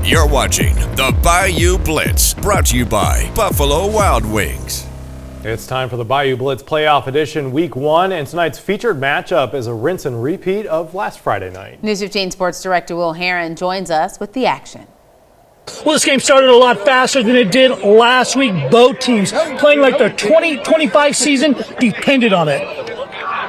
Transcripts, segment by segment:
You're watching the Bayou Blitz, brought to you by Buffalo Wild Wings. It's time for the Bayou Blitz Playoff Edition Week 1, and tonight's featured matchup is a rinse and repeat of last Friday night. News 15 Sports Director Will Herron joins us with the action. Well, this game started a lot faster than it did last week. Both teams playing like their 2025 season depended on it.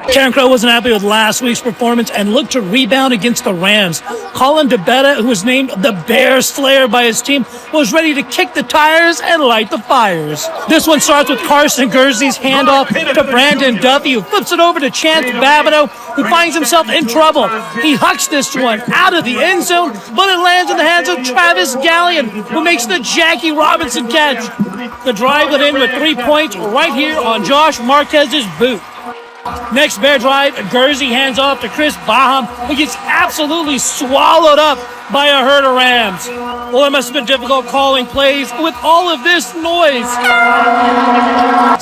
Carencro wasn't happy with last week's performance and looked to rebound against the Rams. Colin DeBetta, who was named the Bears Slayer by his team, was ready to kick the tires and light the fires. This one starts with Carson Gursey's handoff to Brandon Duffy, who flips it over to Chance Babineau, who finds himself in trouble. He hucks this one out of the end zone, but it lands in the hands of Travis Gallion, who makes the Jackie Robinson catch. The drive would end with 3 points right here on Josh Marquez's boot. Next Bear drive, Gursey hands off to Chris Baham, who gets absolutely swallowed up by a herd of Rams. Well, it must have been difficult calling plays with all of this noise.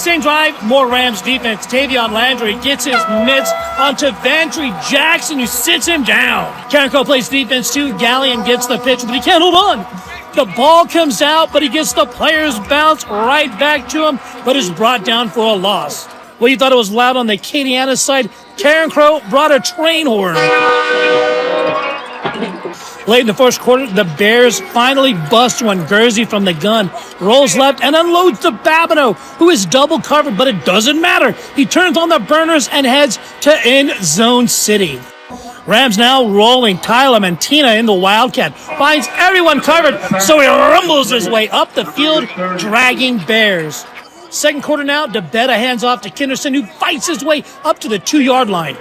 Same drive, more Rams defense. Tavion Landry gets his mitts onto Vantry Jackson, who sits him down. Carencro plays defense too. Gallion gets the pitch, but he can't hold on. The ball comes out, but he gets the player's bounce right back to him, but is brought down for a loss. Well, you thought it was loud on the Acadiana side. Carencro brought a train horn. Late in the first quarter, the Bears finally bust one. Gursey from the gun rolls left and unloads to Babineau, who is double covered, but it doesn't matter. He turns on the burners and heads to end zone city. Rams now rolling. Tyler Mantina in the Wildcat finds everyone covered, so he rumbles his way up the field, dragging Bears. Second quarter now, DeBetta hands off to Kinderson, who fights his way up to the 2-yard line.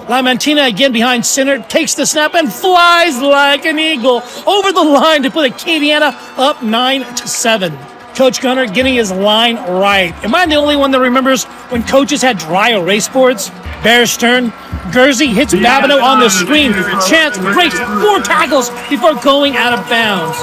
Lamantina again behind center, takes the snap and flies like an eagle over the line to put Acadiana up 9-7. Coach Gunner getting his line right. Am I the only one that remembers when coaches had dry erase boards? Bears turn. Gursey hits Babineau on the screen. Chance breaks 4 tackles before going out of bounds.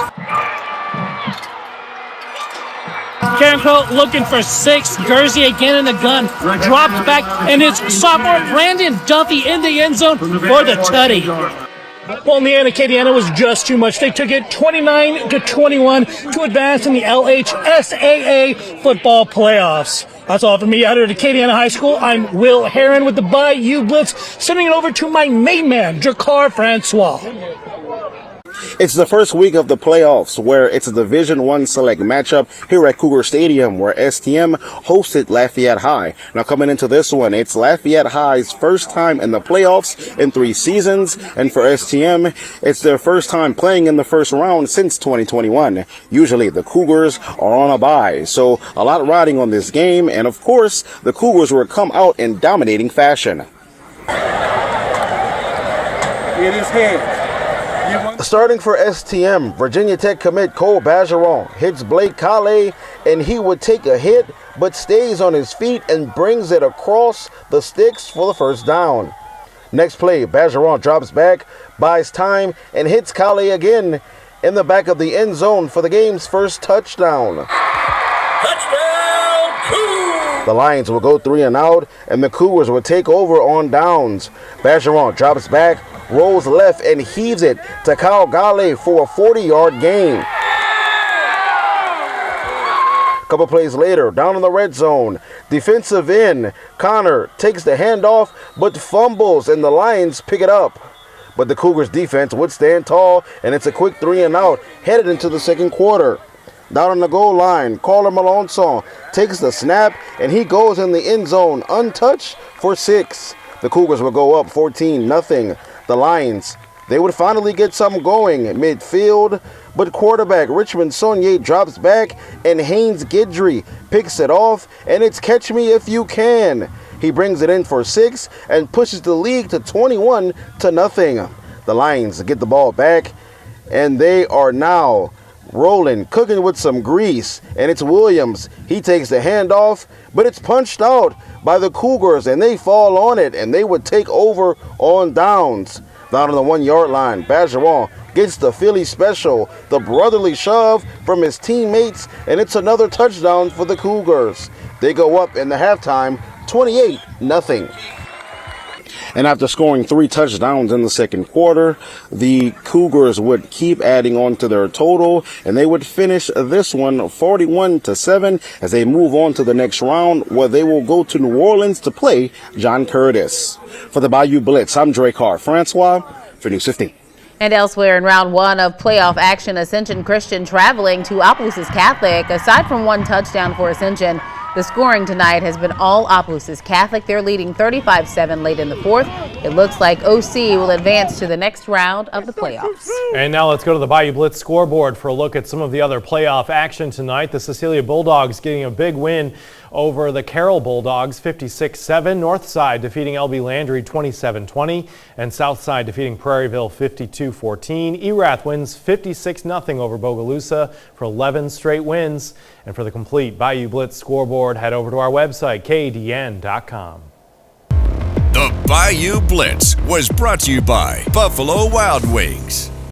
Carencro looking for 6. Gursey again in the gun. Dropped back, and it's sophomore Brandon Duffy in the end zone for the tutty. Well, in the end, Acadiana was just too much. They took it 29-21 to advance in the LHSAA football playoffs. That's all from me out here at Acadiana High School. I'm Will Herron with the Bayou Blitz, sending it over to my main man, Jakar Francois. It's the first week of the playoffs, where it's a Division I select matchup here at Cougar Stadium, where STM hosted Lafayette High. Now, coming into this one, it's Lafayette High's first time in the playoffs in 3 seasons, and for STM, it's their first time playing in the first round since 2021. Usually, the Cougars are on a bye, so a lot riding on this game, and of course, the Cougars will come out in dominating fashion. It is head. Starting for STM, Virginia Tech commit Cole Bergeron hits Blake Kale, and he would take a hit, but stays on his feet and brings it across the sticks for the first down. Next play, Bergeron drops back, buys time, and hits Kale again in the back of the end zone for the game's first touchdown. Touchdown, Cougars! The Lions will go 3 and out, and the Cougars will take over on downs. Bergeron drops back, rolls left, and heaves it to Kyle Gale for a 40-yard gain. Couple plays later, down in the red zone, defensive end Connor takes the handoff but fumbles, and the Lions pick it up. But the Cougars defense would stand tall, and it's a quick 3 and out headed into the second quarter. Down on the goal line, Carler Malonson takes the snap, and he goes in the end zone untouched for 6. The Cougars will go up 14-0. The Lions, they would finally get something going at midfield, but quarterback Richmond Saunier drops back, and Haynes Guidry picks it off, and it's catch me if you can. He brings it in for 6 and pushes the lead to 21-0. The Lions get the ball back, and they are now rolling, cooking with some grease, and it's Williams. He takes the handoff, but it's punched out by the Cougars, and they fall on it, and they would take over on downs. Down on the 1-yard line, Bergeron gets the Philly special, the brotherly shove from his teammates, and it's another touchdown for the Cougars. They go up in the halftime 28-0. And after scoring 3 touchdowns in the second quarter, the Cougars would keep adding on to their total, and they would finish this one 41-7 as they move on to the next round, where they will go to New Orleans to play John Curtis. For the Bayou Blitz, I'm Dre Carr Francois for News 15. And elsewhere in round 1 of playoff action, Ascension Christian traveling to Opelousas Catholic. Aside from 1 touchdown for Ascension, the scoring tonight has been all Opelousas Catholic. They're leading 35-7 late in the 4th. It looks like OC will advance to the next round of the playoffs. And now let's go to the Bayou Blitz scoreboard for a look at some of the other playoff action tonight. The Cecilia Bulldogs getting a big win over the Carroll Bulldogs, 56-7. Northside defeating LB Landry 27-20, and Southside defeating Prairieville 52-14. Erath wins 56-0 over Bogalusa for 11 straight wins. And for the complete Bayou Blitz scoreboard, head over to our website, KDN.com. The Bayou Blitz was brought to you by Buffalo Wild Wings.